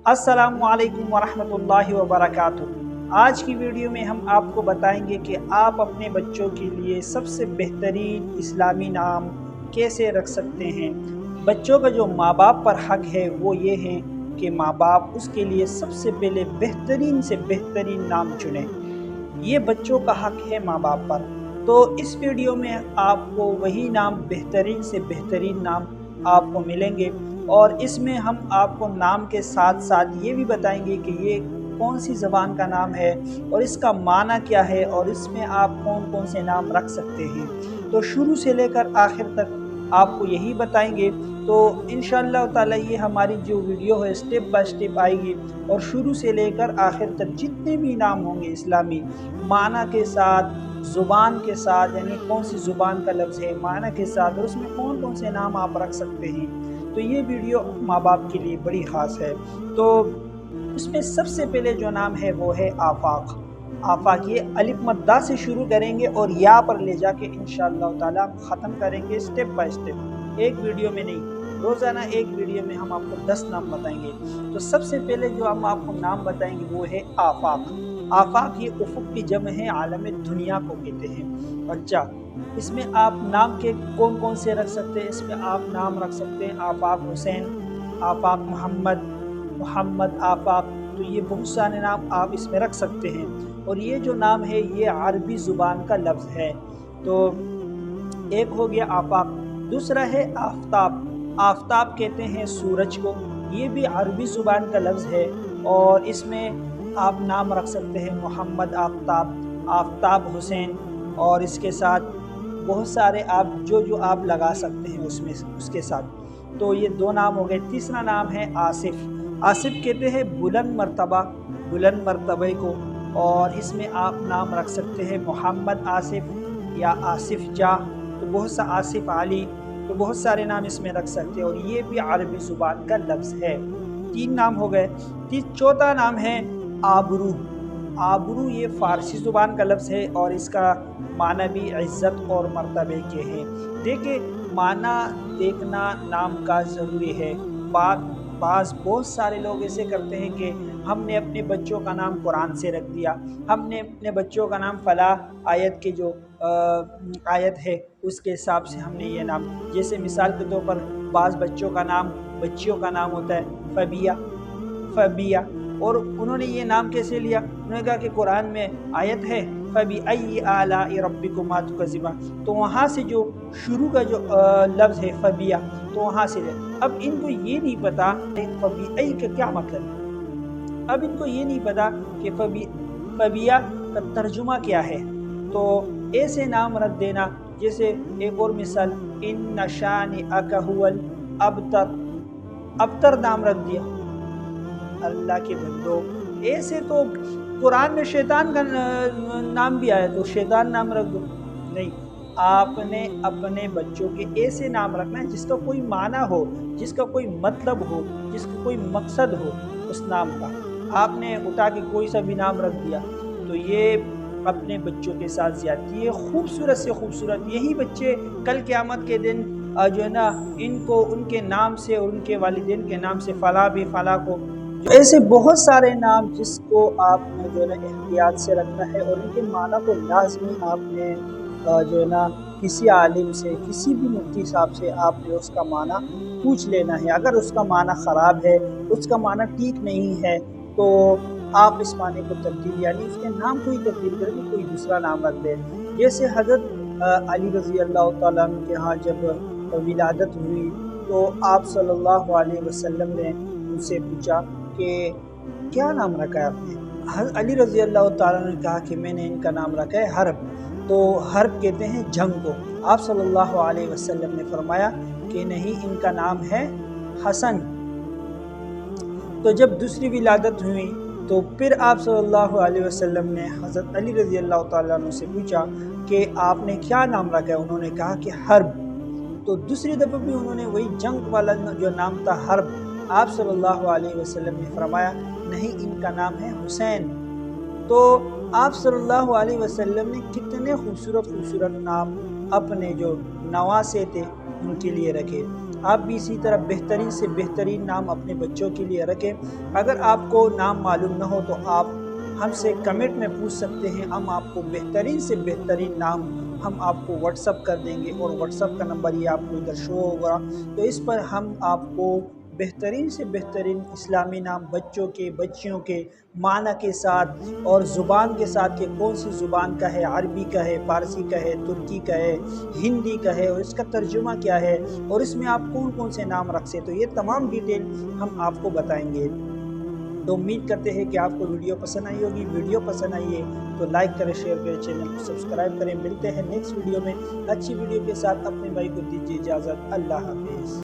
अस्सलामु अलैकुम वरहमतुल्लाहि वबरकातुहू। आज की वीडियो में हम आपको बताएंगे कि आप अपने बच्चों के लिए सबसे बेहतरीन इस्लामी नाम कैसे रख सकते हैं। बच्चों का जो माँ बाप पर हक है वो ये है कि माँ बाप उसके लिए सबसे पहले बेहतरीन से बेहतरीन नाम चुनें। ये बच्चों का हक है माँ बाप पर। तो इस वीडियो में आपको वही नाम, बेहतरीन से बेहतरीन नाम आपको मिलेंगे, और इसमें हम आपको नाम के साथ साथ ये भी बताएंगे कि ये कौन सी ज़बान का नाम है और इसका माना क्या है, और इसमें आप कौन कौन से नाम रख सकते हैं। तो शुरू से लेकर आखिर तक आपको यही बताएंगे। तो इंशाअल्लाह ताला ये हमारी जो वीडियो है स्टेप बाय स्टेप आएगी, और शुरू से लेकर आखिर तक जितने भी नाम होंगे इस्लामी, माना के साथ, ज़ुबान के साथ, यानी कौन सी ज़ुबान का लफ्ज़ है, माना के साथ, और उसमें कौन कौन से नाम आप रख सकते हैं। तो ये वीडियो माँ बाप के लिए बड़ी ख़ास है। तो उसमें सबसे पहले जो नाम है वो है आफाक। आफाक, ये अलिफ मद्दा से शुरू करेंगे और या पर ले जाके इंशाअल्लाह ताला ख़त्म करेंगे स्टेप बाय स्टेप, एक वीडियो में नहीं। रोज़ाना एक वीडियो में हम आपको 10 नाम बताएंगे। तो सबसे पहले जो हम आपको नाम बताएंगे वो है आफाक। आफाक ये उफ़ुक़ की जम है, आलम दुनिया को कहते हैं। अच्छा, इसमें आप नाम के कौन कौन से रख सकते हैं। इसमें आप नाम रख सकते हैं आफाक हुसैन, आफाक मोहम्मद, मोहम्मद आफाक। तो ये बहुत सारे नाम आप इसमें रख सकते हैं। और ये जो नाम है ये अरबी ज़ुबान का लफ्ज़ है। तो एक हो गया आफाक। दूसरा है आफ्ताब। आफ्ताब कहते हैं सूरज को, ये भी अरबी ज़ुबान का लफ्ज़ है, और इसमें आप नाम रख सकते हैं मोहम्मद आफ्ताब, आफ्ताब हुसैन, और इसके साथ बहुत सारे आप जो आप लगा सकते हैं उसमें उसके साथ। तो ये 2 नाम हो गए। तीसरा नाम है आसिफ। आसिफ कहते हैं बुलंद मर्तबा, बुलंद मर्तबे को, और इसमें आप नाम रख सकते हैं मोहम्मद आसिफ या आसिफ जा। तो बहुत सा आसिफ अली, तो बहुत सारे नाम इसमें रख सकते हैं, और ये भी अरबी ज़ुबान का लफ्ज़ है। 3 नाम हो गए। चौथा नाम है आबरू। आबरू ये फ़ारसी ज़ुबान का लफ्ज़ है, और इसका माना भी इज़्ज़त और मर्तबे के हैं। देखिए, माना देखना नाम का ज़रूरी है। बहुत सारे लोग ऐसे करते हैं कि हमने अपने बच्चों का नाम कुरान से रख दिया, हमने अपने बच्चों का नाम फला आयत के जो आयत है उसके हिसाब से हमने ये नाम, जैसे मिसाल के तौर पर बाज़ बच्चों का नाम, बच्चियों का नाम होता है फ़बिया, फ़बिया, और उन्होंने ये नाम कैसे लिया। उन्होंने कहा कि कुरान में आयत है फ़बिअय्यि आलाइ रब्बिकुमा तुकज़्ज़िबान, तो वहाँ से जो शुरू का जो लफ्ज़ है फ़बिया, तो वहाँ से अब इनको ये नहीं पता फ़बिअय्यि का क्या मतलब है। अब इनको ये नहीं पता कि फ़बिया का तर्जुमा क्या है। तो ऐसे नाम रख देना। जैसे एक और मिसाल, इन्ना शानिअका हुवल अबतर, अबतर नाम रख दिया। अल्लाह के बंदो, ऐसे तो कुरान में शैतान का नाम भी आया, तो शैतान नाम रख दो। नहीं, आपने अपने बच्चों के ऐसे नाम रखना है जिसका कोई माना हो, जिसका कोई मतलब हो, जिसका कोई मकसद हो उस नाम का। आपने उठा के कोई सा भी नाम रख दिया, तो ये अपने बच्चों के साथ ज़्यादती है। खूबसूरत से खूबसूरत यही बच्चे कल क़यामत के दिन जो है ना, इनको उनके नाम से और उनके वालिदैन के नाम से फ़ला भी फ़ला को, ऐसे बहुत सारे नाम जिसको आपने जो है ना एहतियात से रखना है, और इनके माना को लाजमी आपने जो है ना किसी आलिम से, किसी भी मुफ्ती साहब से आपने उसका माना पूछ लेना है। अगर उसका माना ख़राब है, उसका माना ठीक नहीं है, तो आप इस माने को तब्दील, यानी उसके नाम को ही तब्दील करके कोई दूसरा नाम रख दें। जैसे हज़रत अली रज़ी अल्लाह तआला अन्हु के यहाँ जब विलादत हुई, तो आप सल्लल्लाहु अलैहि वसल्लम ने उनसे पूछा कि क्या नाम रखा है आपने। अली रज़ी अल्लाह तआला ने कहा कि मैंने इनका नाम रखा है हर्ब। तो हर्ब कहते हैं जंग को। आप सल्लल्लाहु अलैहि वसल्लम ने फरमाया कि नहीं, इनका नाम है हसन। तो जब दूसरी विलादत हुई, तो फिर आप सल्लल्लाहु अलैहि वसल्लम ने हज़रत अली रज़ी अल्लाह तआला अन्हु से पूछा कि आपने क्या नाम रखा है। उन्होंने कहा कि हर्ब। तो दूसरी दफ़ा भी उन्होंने वही जंग वाला जो नाम था हर्ब, आप सल्लल्लाहु अलैहि वसल्लम ने फरमाया नहीं, इनका नाम है हुसैन। तो आप सल्लल्लाहु अलैहि वसल्लम ने कितने खूबसूरत खूबसूरत नाम अपने जो नवासे थे उनके लिए रखे। آپ بھی اسی طرح بہترین سے بہترین نام اپنے بچوں کے لیے رکھیں۔ اگر آپ کو نام معلوم نہ ہو تو آپ ہم سے کمنٹ میں پوچھ سکتے ہیں، ہم آپ کو بہترین سے بہترین نام ہم آپ کو واٹس اپ کر دیں گے، اور واٹس اپ کا نمبر یہ آپ کو ادھر شو ہوگا، تو اس پر ہم آپ کو بہترین سے بہترین اسلامی نام بچوں کے بچیوں کے معنی کے ساتھ اور زبان کے ساتھ کہ کون سی زبان کا ہے، عربی کا ہے، فارسی کا ہے، ترکی کا ہے، ہندی کا ہے، اور اس کا ترجمہ کیا ہے، اور اس میں آپ کون کون سے نام رکھ سکتے، تو یہ تمام ڈیٹیل ہم آپ کو بتائیں گے۔ تو امید کرتے ہیں کہ آپ کو ویڈیو پسند آئی ہوگی۔ ویڈیو پسند آئی ہے تو لائک کریں، شیئر کریں، چینل کو سبسکرائب کریں۔ ملتے ہیں نیکسٹ ویڈیو میں اچھی ویڈیو کے ساتھ۔ اپنے بھائی کو دیجیے اجازت۔ اللہ حافظ۔